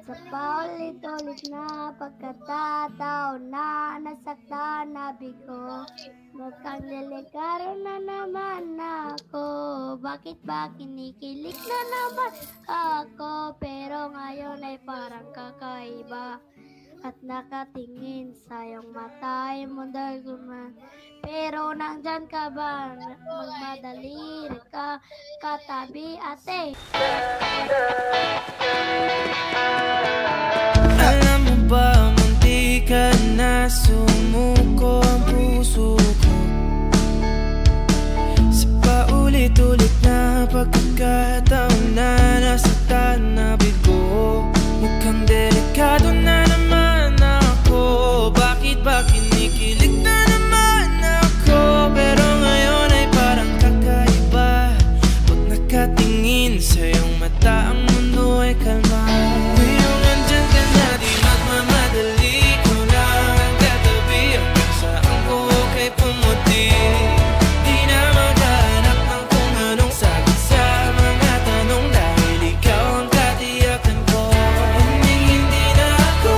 Sa paulit-ulit na pagkatataon na nasaktan na bigo, mukhang delikado na naman ako. Bakit ba kinikilig na naman ako? Pero ngayon ay parang kakaiba. At nakatingin sa iyong mata ay mundo'y guman. Pero nandyan ka ba? Magmadali ka katabi, ate. Alam mo ba, munti ka na sumuko ang puso ko. Sa paulit-ulit na pagkakataon na nasaktan na bigo, mukhang delikado na naman ako. Bakit ba kinikilig na naman ako? Pero ngayon ay parang kakaiba. Pag nakatingin sa iyong mata, ang mundo ay kalma. Ngayong andyan ka na, di magmamadali. Ko lang ang katabi, hanggang saan ko kay pumuti. Di na maghanap ng kung anong sagot sa mga tanong, dahil ikaw ang katiyakan ko. Hindi na ako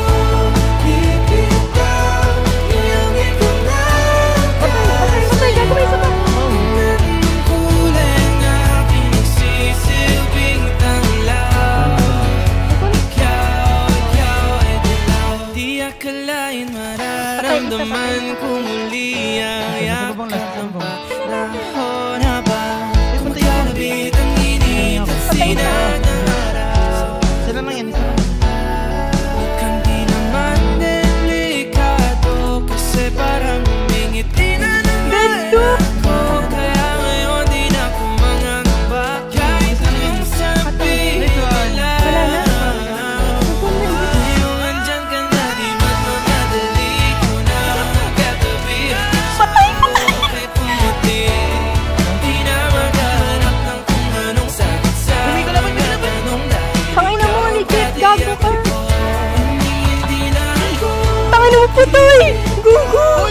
bibitaw, iyong ikaw na kulay na pinagsisilbing tanglaw. Ikaw ay dilaw. Di akalain mararamdaman ko muli ang yakap ng panahon habang kumakalabit ang init at sinag ng araw. Sila lang yan. Mukhang di naman delikado, kasi parang humingiti na naman ako. Kaya ngayon di na ako mangangamba, kahit anong sabihin nila. Ngayong andyan ka na, di magmamadali. Ko na magkatabi, kay pumuti. Di na maghanap ng kung anong sagot sa mga tanong, dahil Tangina mo, legit, gago ka. hindi na ako Tangina mo, putoy! Gugu!